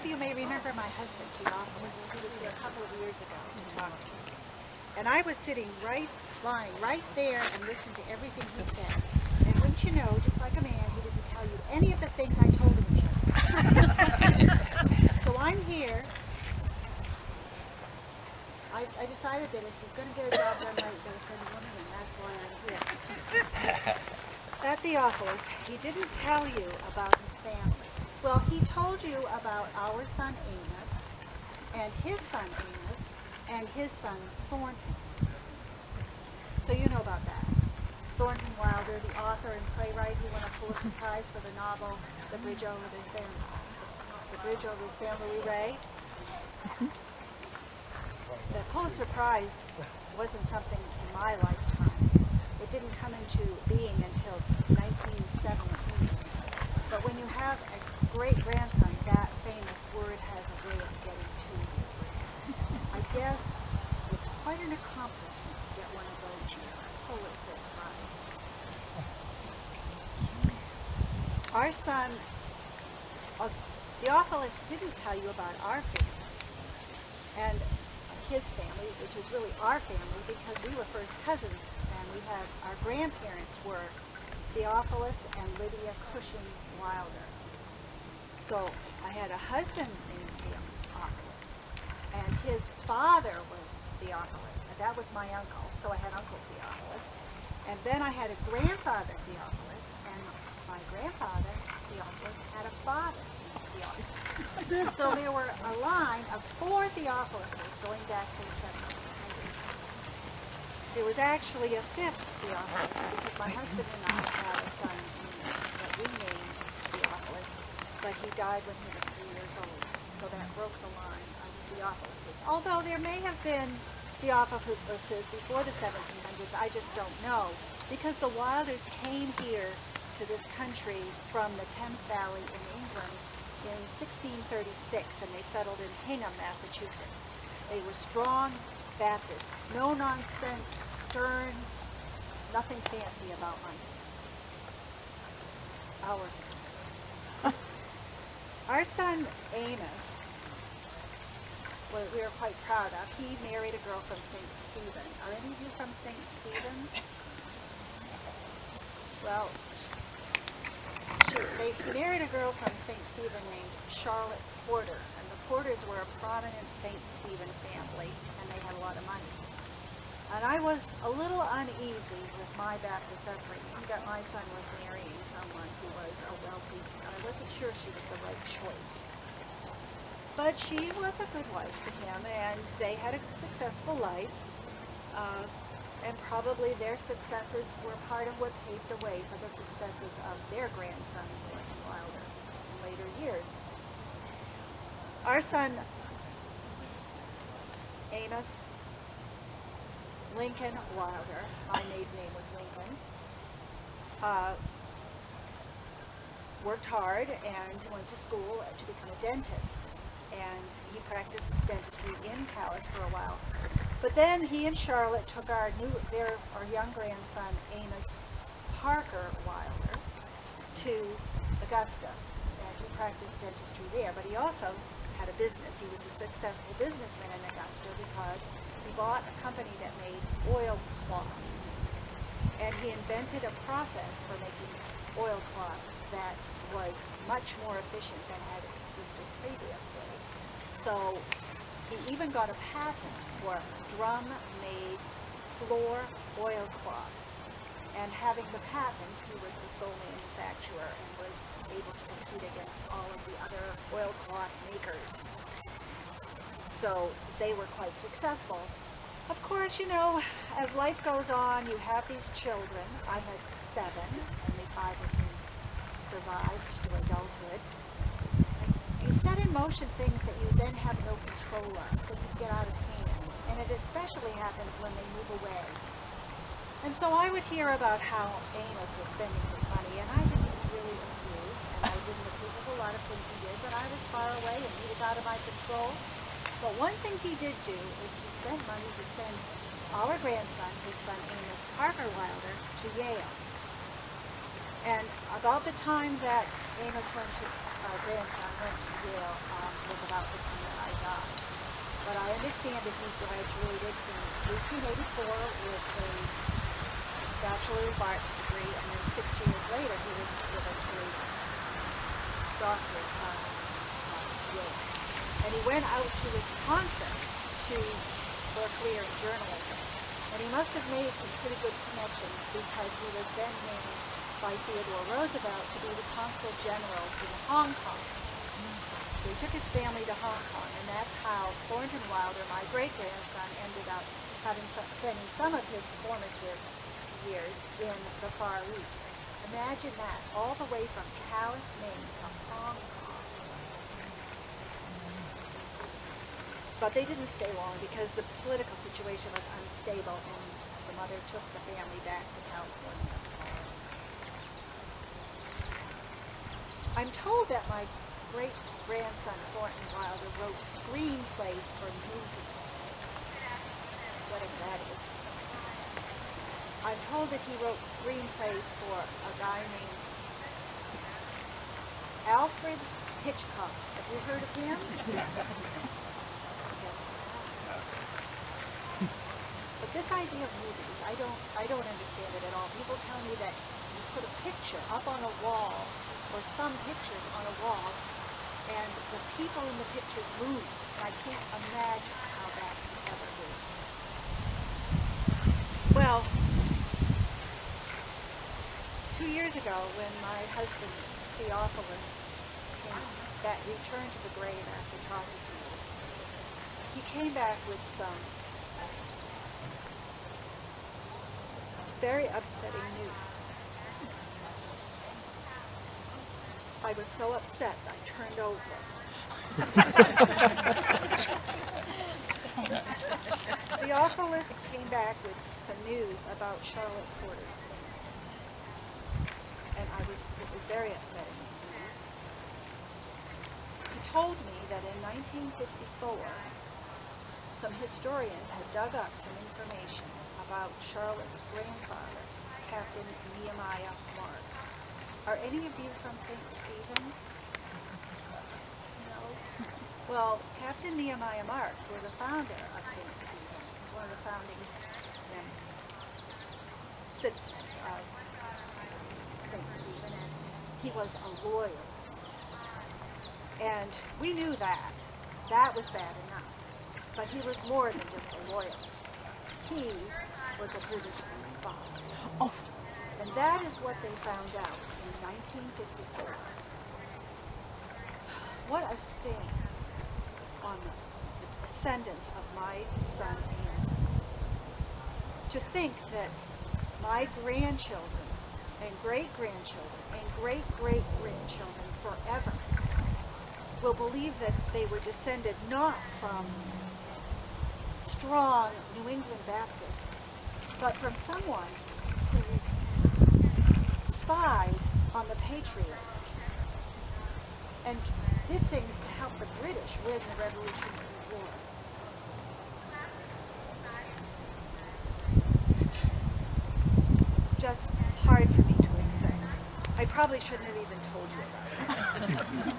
of you may remember my husband, Theophilus. He was here a couple of years ago to talk to me. And I was lying right there and listened to everything he said. And wouldn't you know, just like a man, he didn't tell you any of the things I told him to. So I'm here. I decided that if he's going to get a job done right, he's going to send a woman, and that's why I'm here. That Theophilus, he didn't tell you about his family. Well, he told you about our son Amos, and his son Amos, and his son Thornton. So you know about that. Thornton Wilder, the author and playwright who won a Pulitzer Prize for the novel The Bridge Over the San Luis Ray. The Pulitzer Prize wasn't something in my lifetime. It didn't come into being until 1917. But when you have a great-grandson, that famous word has a way of getting to you. I guess it's quite an accomplishment to get one of those Pulitzer Prize. Our son, Theophilus, didn't tell you about our family. And his family, which is really our family because we were first cousins, and we had our grandparents were Theophilus and Lydia Cushing Wilder. So I had a husband named Theophilus, and his father was Theophilus, and that was my uncle. So I had Uncle Theophilus, and then I had a grandfather Theophilus, and my grandfather Theophilus had a father Theophilus. So there were a line of 4 Theophiluses going back to the 1700s. There was actually a 5th Theophilus because my husband and I had a son that we named Theophilus, but he died when he was 3 years old. So that broke the line of Theophiluses. Although there may have been Theophiluses before the 1700s, I just don't know, because the Wilders came here to this country from the Thames Valley in England in 1636, and they settled in Hingham, Massachusetts. They were strong Baptists, no nonsense, stern, nothing fancy about my our son Amos, what we were quite proud of, he married a girl from St. Stephen. Are any of you from St. Stephen? Well, they married a girl from St. Stephen named Charlotte Porter, and the Porters were a prominent St. Stephen family, and they had a lot of money. And I was a little uneasy with my Baptist upbringing that my son was marrying someone who was a wealthy, and I wasn't sure she was the right choice. But she was a good wife to him, and they had a successful life. And probably their successes were part of what paved the way for the successes of their grandson, Thornton Wilder, in later years. Our son, Amos Lincoln Wilder, my maiden name was Lincoln, worked hard and went to school to become a dentist. And he practiced dentistry in Calais for a while. But then he and Charlotte took our young grandson, Amos Parker Wilder, to Augusta, and he practiced dentistry there. But he also had a business. He was a successful businessman in Augusta because he bought a company that made oilcloths, and he invented a process for making oilcloth that was much more efficient than had existed previously. So he even got a patent for drum-made floor oilcloths. And having the patent, he was the sole manufacturer and was able to compete against all of the other oilcloth makers. So they were quite successful. Of course, you know, as life goes on, you have these children. I had 7, only 5 of them survived to adulthood. You set in motion things that you then have no control of, because you get out of hand. And it especially happens when they move away. And so I would hear about how Amos was spending his money, and I didn't really approve, and I didn't approve of a lot of things he did, but I was far away and he was out of my control. But one thing he did do is he spent money to send our grandson, his son Amos Parker Wilder, to Yale. And about the time that Amos our grandson went to Yale, was about the time that I died. But I understand that he graduated in 1884 with a Bachelor of Arts degree, and then 6 years later he was given a doctorate at Yale. And he went out to Wisconsin for a career in journalism. And he must have made some pretty good connections because he was then named by Theodore Roosevelt to be the Consul General in Hong Kong. So he took his family to Hong Kong, and that's how Thornton Wilder, my great-grandson, ended up spending some of his formative years in the Far East. Imagine that, all the way from Calais, Maine to Hong Kong. But they didn't stay long because the political situation was unstable, and the mother took the family back to California. I'm told that my great-grandson Thornton Wilder wrote screenplays for movies, whatever that is. I'm told that he wrote screenplays for a guy named Alfred Hitchcock. Have you heard of him? Yes. But this idea of movies, I don't understand it at all. People tell me that you put a picture up on a wall, or some pictures on a wall, and the people in the pictures move. I can't imagine how that can ever be. Well, 2 years ago, when my husband Theophilus returned to the grave after talking to me, he came back with some very upsetting news. I was so upset I turned over. Theophilus came back with some news about Charlotte Porter's family, and it was very upsetting news. He told me that in 1954, some historians had dug up some information about Charlotte's grandfather, Captain Nehemiah Marks. Are any of you from St. Stephen? No? Well, Captain Nehemiah Marks was a founder of St. Stephen. He was one of the founding citizens of St. Stephen, and he was a loyalist. And we knew that. That was bad enough. But he was more than just a loyalist. He was a British spy. Oh. And that is what they found out in 1954. What a stain on the ascendants of my son Amos. To think that my grandchildren and great-grandchildren and great-great-grandchildren forever will believe that they were descended not from strong New England Baptists, but from someone who spied on the Patriots and did things to help the British win the Revolutionary War. Just hard for me to accept. I probably shouldn't have even told you about it.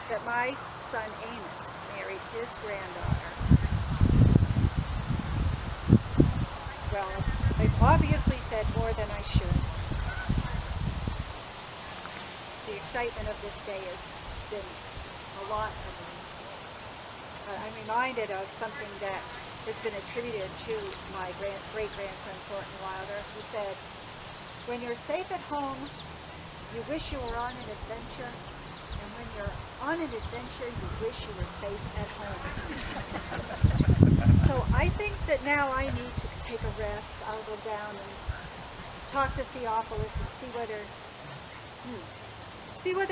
That my son Amos married his granddaughter. Well, I've obviously said more than I should. The excitement of this day has been a lot for me. I'm reminded of something that has been attributed to my great-grandson Thornton Wilder, who said, "When you're safe at home, you wish you were on an adventure, and when you're on an adventure, you wish you were safe at home." So I think that now I need to take a rest. I'll go down and talk to Theophilus and see whether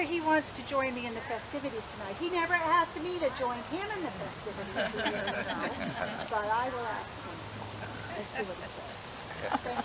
he wants to join me in the festivities tonight. He never asked me to join him in the festivities, but I will ask him and see what he says. Thank you.